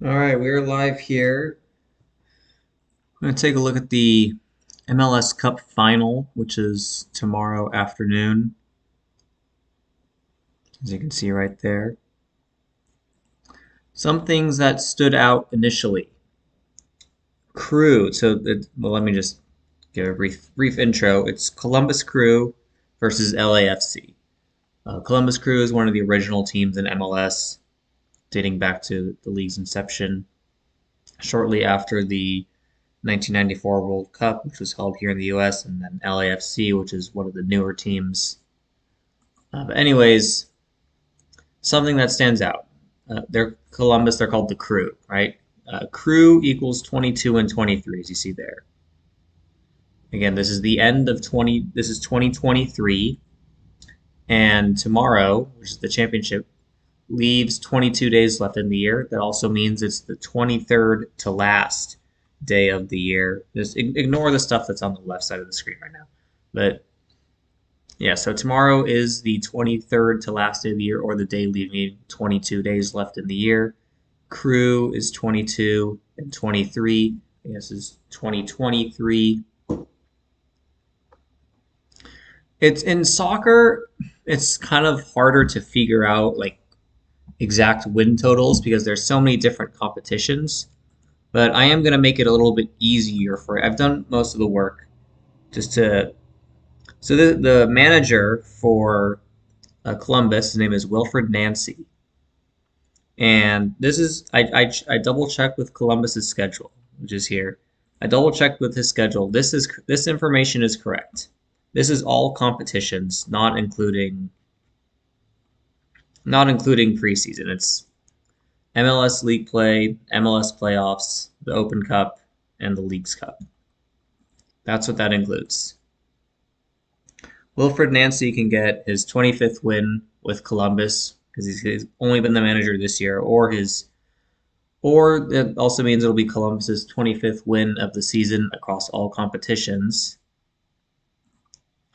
All right, we're live here. I'm going to take a look at the MLS Cup Final, which is tomorrow afternoon, as you can see right there. Some things that stood out initially. Crew. Well, let me just give a brief intro. It's Columbus Crew versus LAFC. Columbus Crew is one of the original teams in MLS, dating back to the league's inception. Shortly after the 1994 World Cup, which was held here in the U.S., and then LAFC, which is one of the newer teams. But anyways, something that stands out. They're Columbus. They're called the Crew, right? Crew equals 22 and 23, as you see there. Again, this is the end of 20. This is 2023, and tomorrow, which is the championship, leaves 22 days left in the year. That also means it's the 23rd to last day of the year. Just ignore the stuff that's on the left side of the screen right now. But yeah, so tomorrow is the 23rd to last day of the year, or the day leaving 22 days left in the year. Crew is 22 and 23. This is 2023. It's in soccer, it's kind of harder to figure out like exact win totals because there's so many different competitions. But I am going to make it a little bit easier for you. I've done most of the work just to. So the manager for Columbus, his name is Wilfred Nancy, and this is I double checked with Columbus's schedule, which is here. I double checked with his schedule. This information is correct. This is all competitions, not including preseason. It's MLS League Play, MLS Playoffs, the Open Cup, and the Leagues Cup. That's what that includes. Wilfred Nancy can get his 25th win with Columbus because he's only been the manager this year, or it also means it'll be Columbus's 25th win of the season across all competitions.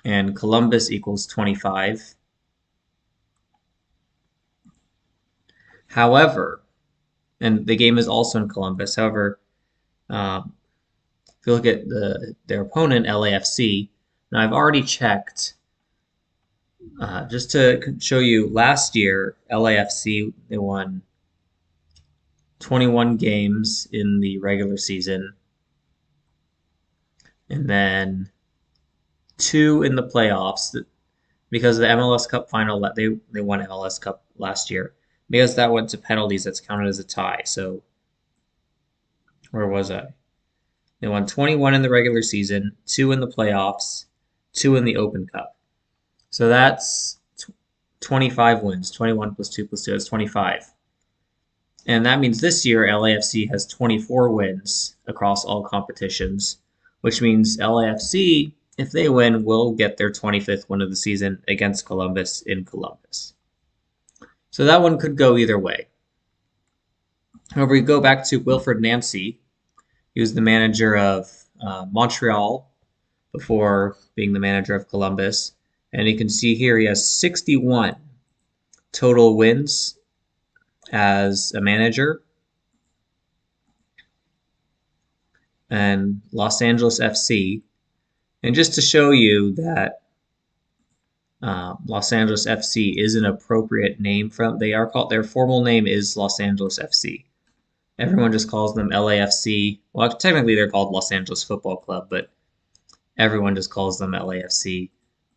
And Columbus equals 25. However, and the game is also in Columbus. However, if you look at their opponent, LAFC, now I've already checked just to show you. Last year, LAFC they won 21 games in the regular season, and then two in the playoffs because the MLS Cup final they won MLS Cup last year. Because that went to penalties, that's counted as a tie. So where was I? They won 21 in the regular season, two in the playoffs, two in the Open Cup. So that's 25 wins. 21 plus 2 plus 2 is 25. And that means this year LAFC has 24 wins across all competitions, which means LAFC, if they win, will get their 25th win of the season against Columbus in Columbus. So that one could go either way. However, we go back to Wilfred Nancy. He was the manager of Montreal before being the manager of Columbus. And you can see here he has 61 total wins as a manager. And Los Angeles FC. And just to show you that Los Angeles FC is an appropriate name their formal name is Los Angeles FC. Everyone just calls them LAFC. Well, technically they're called Los Angeles Football Club, but everyone just calls them LAFC.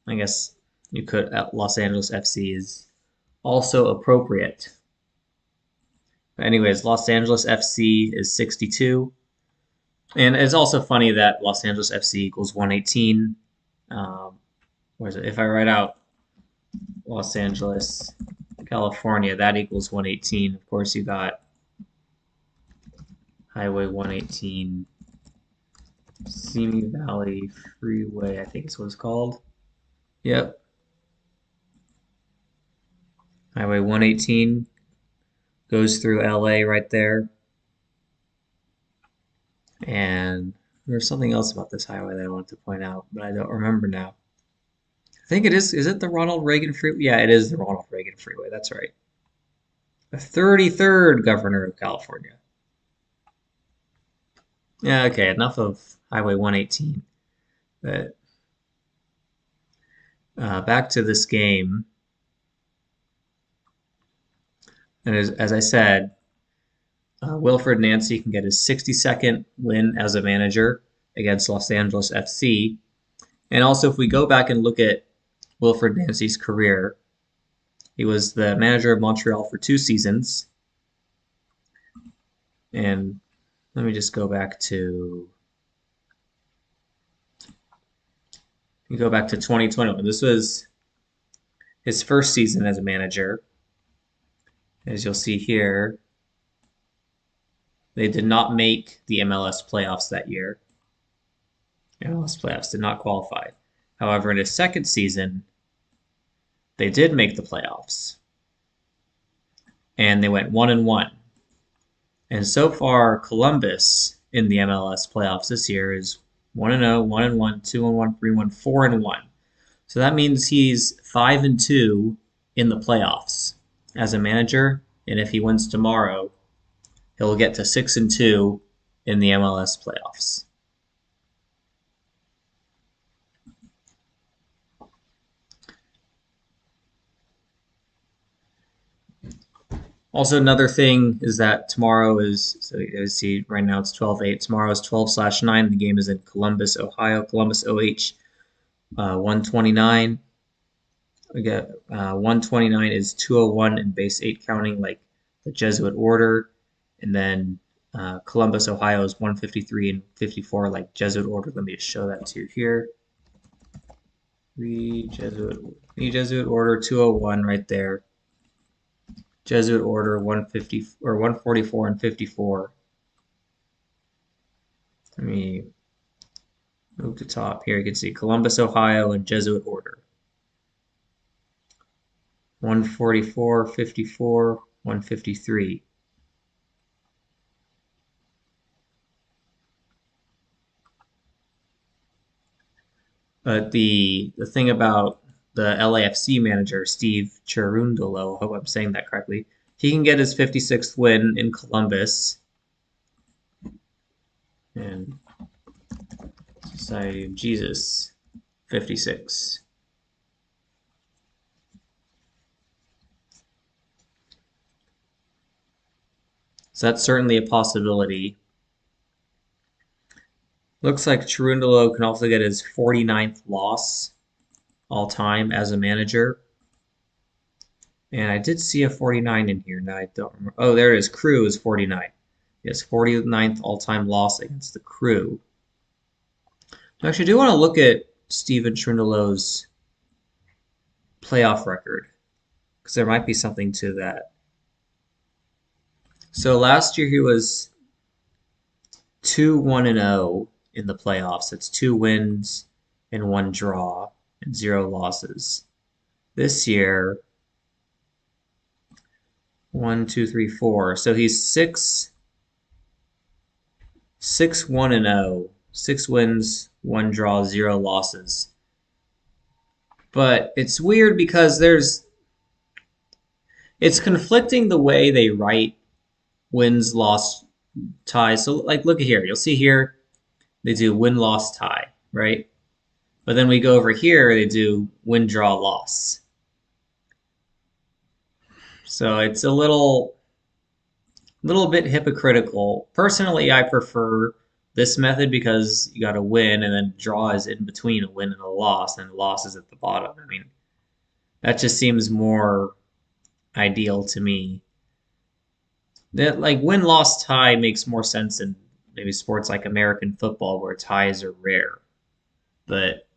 I guess you could. Los Angeles FC is also appropriate. But anyways, Los Angeles FC is 62. And it's also funny that Los Angeles FC equals 118. Where is it? If I write out Los Angeles, California, that equals 118. Of course, you got Highway 118, Simi Valley Freeway, I think is what it's called. Yep. Highway 118 goes through LA right there. And there's something else about this highway that I wanted to point out, but I don't remember now. I think it is. Is it the Ronald Reagan Freeway? Yeah, it is the Ronald Reagan Freeway. That's right. The 33rd governor of California. Yeah, okay, enough of Highway 118. But back to this game. And as I said, Wilfred Nancy can get his 62nd win as a manager against Los Angeles FC. And also, if we go back and look at Wilfred Nancy's career, he was the manager of Montreal for 2 seasons. And let me just go back to 2021. This was his first season as a manager. As you'll see here, they did not make the MLS playoffs that year. MLS playoffs did not qualify. However, in his second season, they did make the playoffs, and they went 1-1. And so far, Columbus in the MLS playoffs this year is 1-0, 1-1, 2-1, 3-1, 4-1. So that means he's 5-2 in the playoffs as a manager, and if he wins tomorrow, he'll get to 6-2 in the MLS playoffs. Also, another thing is that tomorrow is, so you see right now it's 12-8. Tomorrow is 12/9. The game is in Columbus, Ohio. Columbus OH 129. We got 129 is 201 in base 8 counting, like the Jesuit order. And then Columbus, Ohio is 153 and 54, like Jesuit order. Let me just show that to you here. The Jesuit order 201 right there. Jesuit order 150 or 144 and 54. Let me move to top here. You can see Columbus, Ohio, and Jesuit order. 144, 54, 153. But the thing about the LAFC manager, Steve Cherundolo, I hope I'm saying that correctly, he can get his 56th win in Columbus. And Society of Jesus, 56. So that's certainly a possibility. Looks like Cherundolo can also get his 49th loss all time as a manager. And I did see a 49 in here. Now I don't remember. Oh, there it is. Crew is 49. Yes, 49th all-time loss against the Crew. Actually, I do want to look at Steven Cherundolo's playoff record because there might be something to that. So last year he was 2-1-0 in the playoffs. That's 2 wins and 1 draw and 0 losses. This year, 1, 2, 3, 4. So he's 6-1-0, 6 wins, 1 draw, 0 losses. But it's weird because it's conflicting the way they write wins, loss, ties. So like look at here. You'll see here they do win, loss, tie, right? But then we go over here, they do win, draw, loss. So it's a little bit hypocritical. Personally, I prefer this method because you got to win and then draw is in between a win and a loss, and the loss is at the bottom. I mean, that just seems more ideal to me. That like win, loss, tie makes more sense in maybe sports like American football where ties are rare. But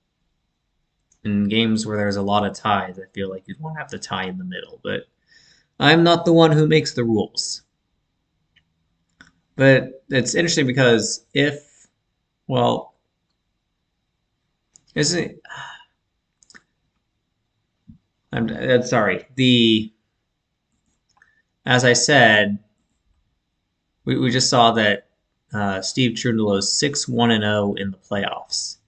in games where there's a lot of ties, I feel like you'd want to have the tie in the middle. But I'm not the one who makes the rules. But it's interesting because well, isn't I'm sorry. As I said, we just saw that Steve Cherundolo's 6-1-0 in the playoffs.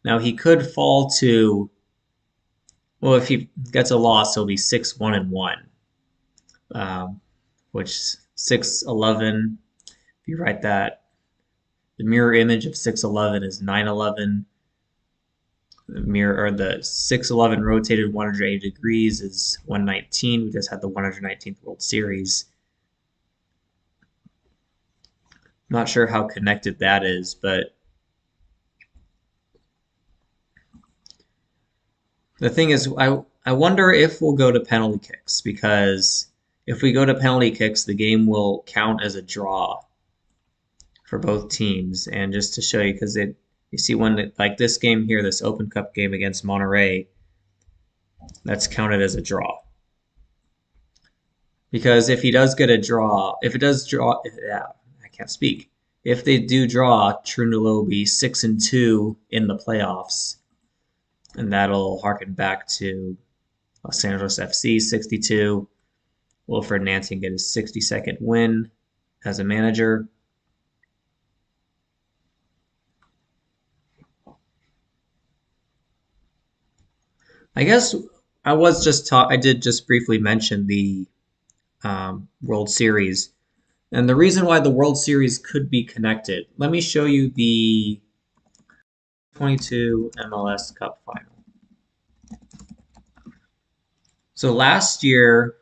Now he could fall to, well, if he gets a loss, he'll be 6-1-1, which 6-11. If you write that, The mirror image of 611 is 911. The 611 rotated 180 degrees is 119. We just had the 119th World Series. Not sure how connected that is, but the thing is, I wonder if we'll go to penalty kicks, because if we go to penalty kicks, the game will count as a draw for both teams. And just to show you, because you see like this game here, this Open Cup game against Monterey, that's counted as a draw. Because if he does get a draw, yeah, I can't speak. If they do draw, Trundle will be 6-2 in the playoffs, and that'll harken back to Los Angeles FC 62. Wilfred Nancy get his 62nd win as a manager. I guess I did just briefly mention the World Series. And the reason why the World Series could be connected, let me show you the 22 MLS Cup Final. So last year,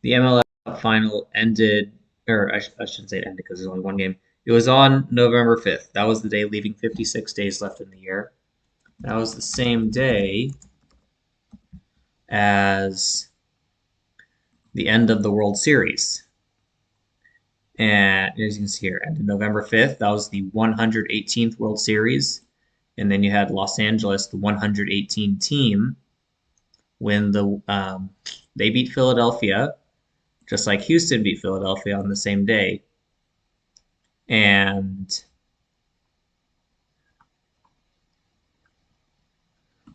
the MLS Cup Final ended, or I shouldn't say it ended because there's only one game. It was on November 5th. That was the day, leaving 56 days left in the year. That was the same day as the end of the World Series. And as you can see here, ended November 5th. That was the 118th World Series. And then you had Los Angeles, the 118 team, when they beat Philadelphia, just like Houston beat Philadelphia on the same day. And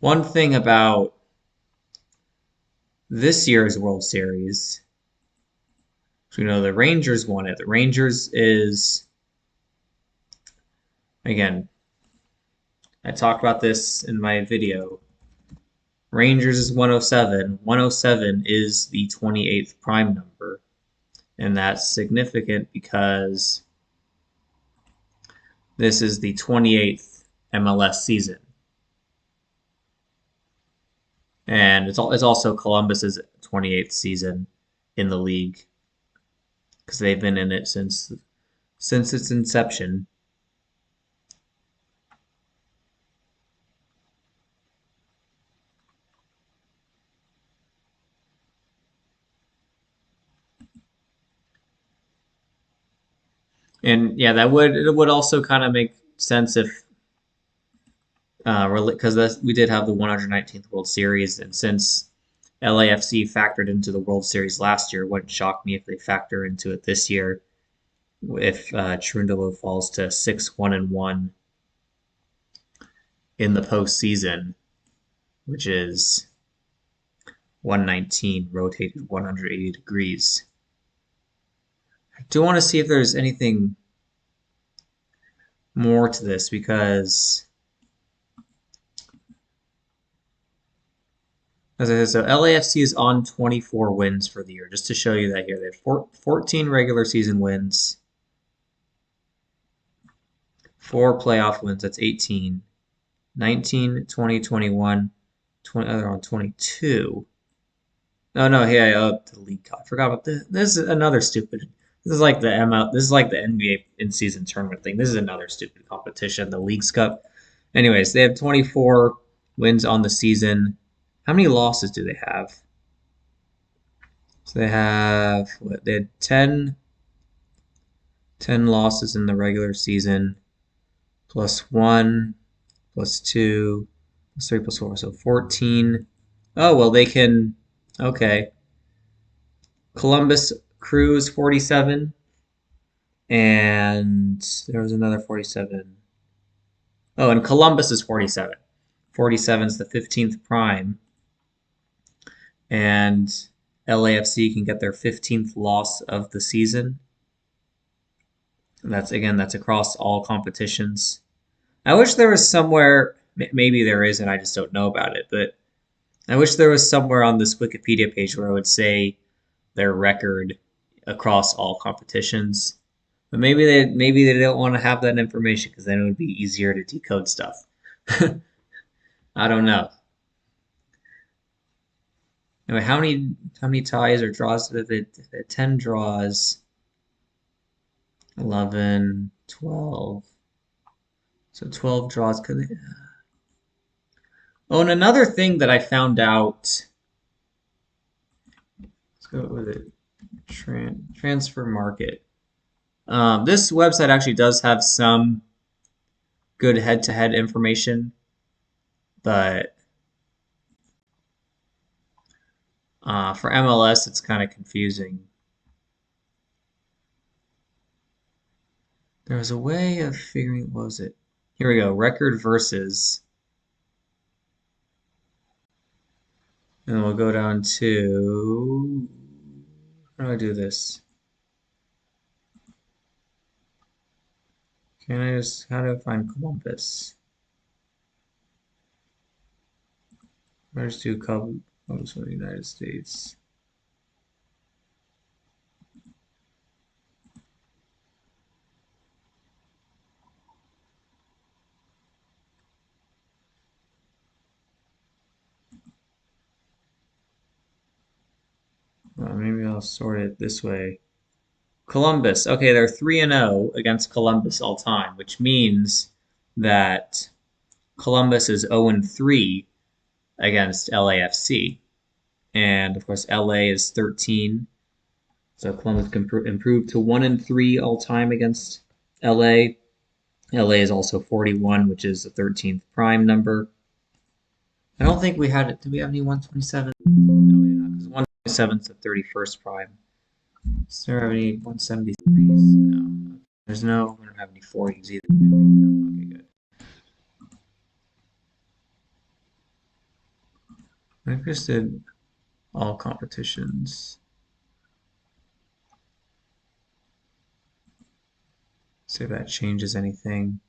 one thing about this year's World Series, so we know the Rangers won it. The Rangers is, again, I talked about this in my video. Rangers is 107. 107 is the 28th prime number. And that's significant because this is the 28th MLS season. And it's also Columbus's 28th season in the league, because they've been in it since its inception. And yeah, it would also kind of make sense if because we did have the 119th World Series, and since LAFC factored into the World Series last year, it wouldn't shock me if they factor into it this year. If Trundle falls to 6-1-1 in the postseason, which is 119 rotated 180 degrees. I do want to see if there's anything more to this, because as I said, so LAFC is on 24 wins for the year. Just to show you that here, they have 14 regular season wins, 4 playoff wins, that's 18, 19, 20, 21, 20, they're on 22. Oh no, hey, I up to the League Cup. I forgot about this. This is another stupid. This is like the NBA in-season tournament thing. This is another stupid competition, the Leagues Cup. Anyways, they have 24 wins on the season. How many losses do they have? So they have They had 10 losses in the regular season, plus 1, plus 2, plus 3, plus 4, so 14. Oh well, they can. Okay. Columbus Crew is 47, and there was another 47. Oh, and Columbus is 47. 47 is the 15th prime, and LAFC can get their 15th loss of the season. And that's across all competitions. I wish there was somewhere, maybe there is and I just don't know about it, but I wish there was somewhere on this Wikipedia page where I would say their record across all competitions. But maybe they don't want to have that information because then it would be easier to decode stuff. I don't know. Anyway, how many ties or draws did it? 10 draws, 11, 12. So 12 draws. Could they? Oh, and another thing that I found out. Let's go with it. Transfer market. This website actually does have some good head-to-head information, but for MLS, it's kind of confusing. There was a way of figuring, what was it? Here we go, record versus. And we'll go down to, how do I do this? How do I find Columbus? Let's do Columbus for the United States. Well, maybe I'll sort it this way. Columbus. Okay, they're 3-0 against Columbus all time, which means that Columbus is 0-3 against LAFC. And of course, LA is 13. So Columbus can improve to 1-3 all time against LA. LA is also 41, which is the 13th prime number. I don't think we had it. Did we have any 127? No, we did not, because 127 is the 31st prime. Is there any 173s? No. There's no, we don't have any 40s either, do we? No. Okay, good. I just did all competitions. See if that changes anything.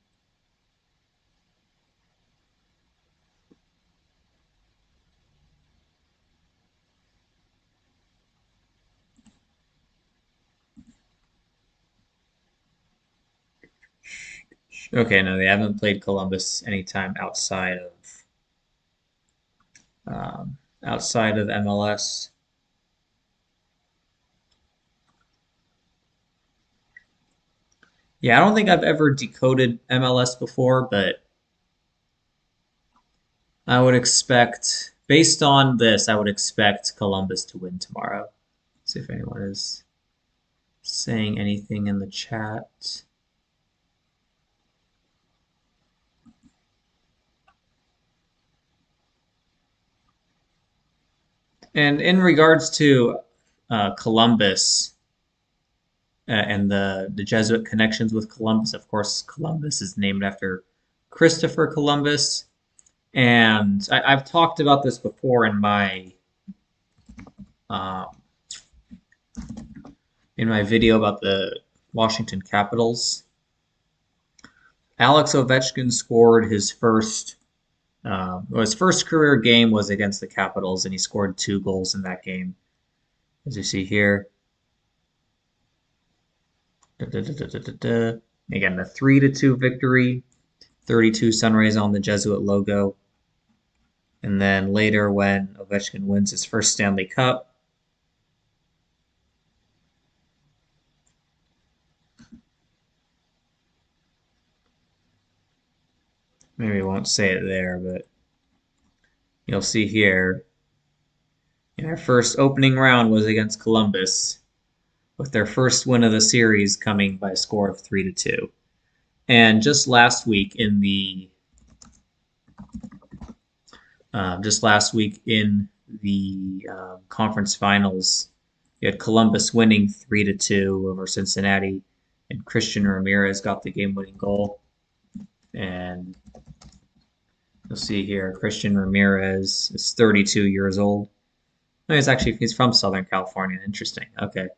Okay, no, they haven't played Columbus anytime outside of MLS. Yeah, I don't think I've ever decoded MLS before, but I would expect, based on this, I would expect Columbus to win tomorrow. See if anyone is saying anything in the chat. And in regards to Columbus and the Jesuit connections with Columbus, of course, Columbus is named after Christopher Columbus. And I've talked about this before uh, in my video about the Washington Capitals. Alex Ovechkin scored his first career game was against the Capitals, and he scored 2 goals in that game, as you see here. Again, the 3-2 victory, 32 Sunrays on the Jesuit logo. And then later, when Ovechkin wins his first Stanley Cup, maybe I won't say it there, but you'll see here, our first opening round was against Columbus, with their first win of the series coming by a score of 3-2. And just last week in the conference finals, you had Columbus winning 3-2 over Cincinnati, and Christian Ramirez got the game-winning goal. And you'll see here, Christian Ramirez is 32 years old. No, he's from Southern California. Interesting. Okay.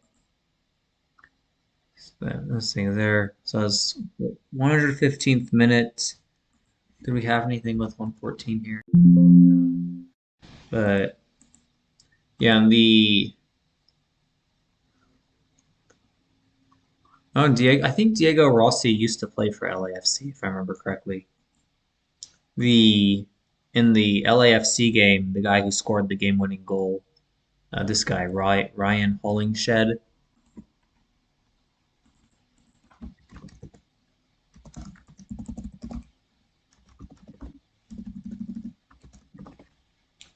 Let's see there. So it's 115th minute. Did we have anything with 114 here? But yeah, Oh, Diego, I think Diego Rossi used to play for LAFC, if I remember correctly. The In the LAFC game, the guy who scored the game-winning goal, this guy Ryan Hollingshed.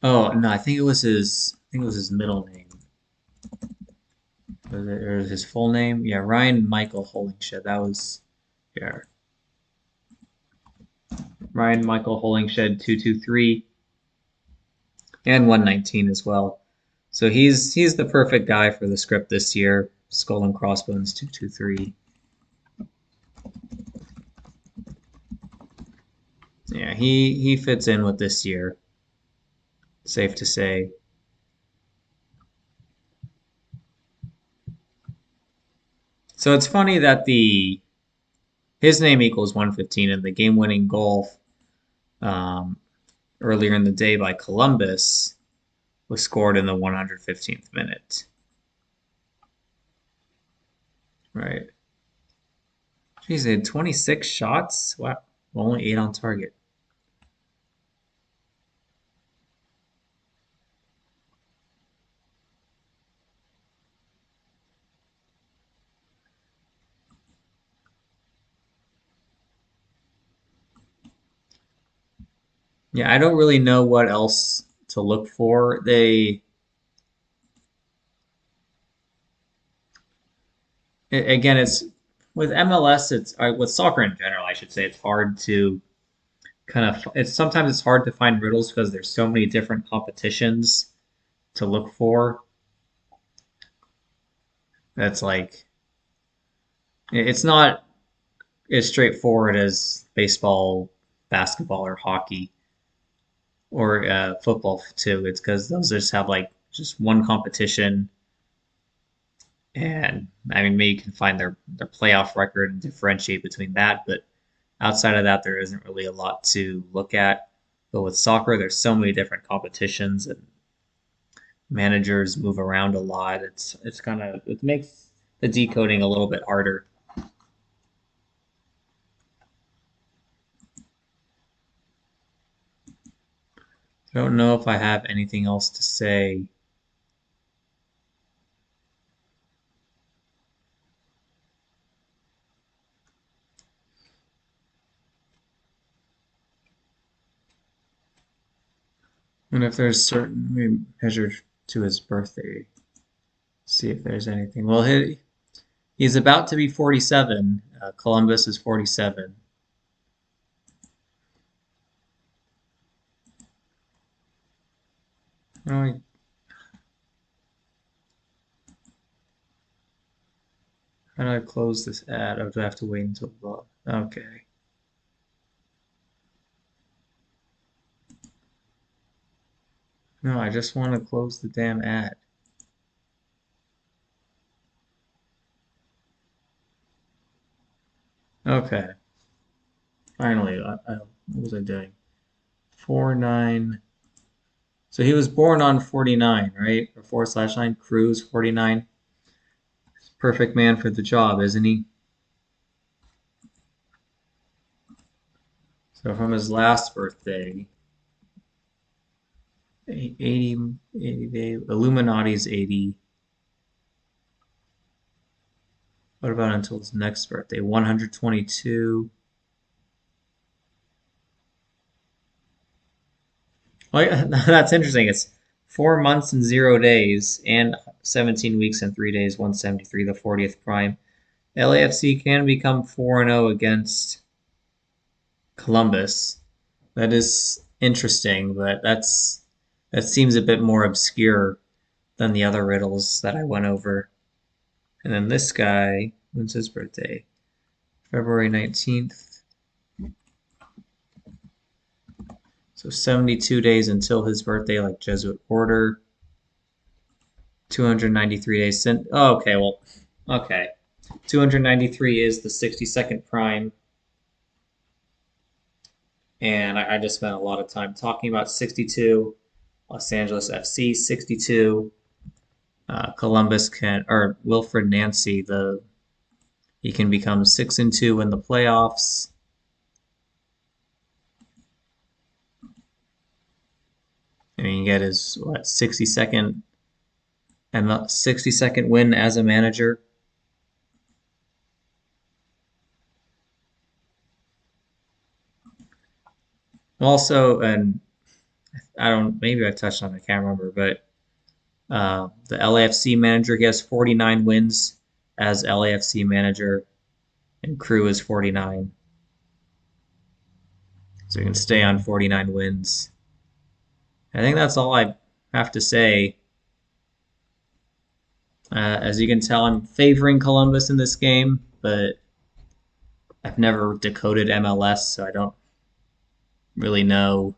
Oh no, I think it was his. I think it was his middle name. Was it, or his full name? Yeah, Ryan Michael Hollingshed. That was, yeah, Ryan Michael Hollingshed 223 and 119 as well. So he's the perfect guy for the script this year. Skull and Crossbones 223. Yeah, he fits in with this year. Safe to say. So it's funny that the his name equals 115 and the game-winning goal um, earlier in the day by Columbus was scored in the 115th minute. Right. Geez, they had 26 shots. Wow, only 8 on target. Yeah, I don't really know what else to look for. They again, it's with MLS. It's with soccer in general. I should say it's hard to kind of. It's sometimes it's hard to find riddles because there's so many different competitions to look for. That's like it's not as straightforward as baseball, basketball, or hockey or football too. It's because those just have like just one competition, and I mean maybe you can find their playoff record and differentiate between that, but outside of that, there isn't really a lot to look at. But with soccer, there's so many different competitions and managers move around a lot. It's kind of it makes the decoding a little bit harder. I don't know if I have anything else to say. And if there's certain, let me measure to his birthday, see if there's anything. Well, he's about to be 47. Columbus is 47. Oh, how do I close this ad? Oh, do I have to wait until the, okay. No, I just want to close the damn ad. Okay. Finally, what was I doing? 49. So he was born on 49, right? Or 4/9. Cruz 49. Perfect man for the job, isn't he? So from his last birthday, 80, 80 day, Illuminati's 80. What about until his next birthday? 122. Oh, yeah, that's interesting. It's 4 months and 0 days and 17 weeks and 3 days, 173, the 40th prime. LAFC can become 4-0 against Columbus. That is interesting, but that seems a bit more obscure than the other riddles that I went over. And then this guy, when's his birthday? February 19th. So 72 days until his birthday, like Jesuit order. 293 days since. Oh, okay, well, okay. 293 is the 62nd prime. And I just spent a lot of time talking about 62. Los Angeles FC 62. Columbus can, or Wilfred Nancy, the He can become 6-2 in the playoffs. And he can get his 62nd and the 62nd win as a manager. Also, and I don't, maybe I touched on it, I can't remember, but the LAFC manager, he has 49 wins as LAFC manager, and Crew is 49. So he can stay on 49 wins. I think that's all I have to say. As you can tell, I'm favoring Columbus in this game, but I've never decoded MLS, so I don't really know.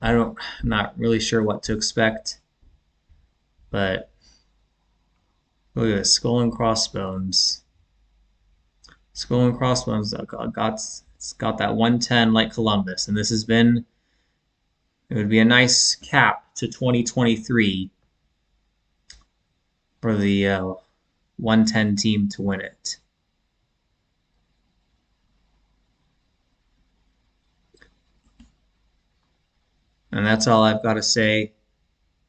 I'm not really sure what to expect. But look at this, Skull and Crossbones. Skull and Crossbones it's got that 110 like Columbus, and it would be a nice cap to 2023 for the 110 team to win it. And that's all I've got to say.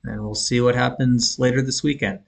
And we'll see what happens later this weekend.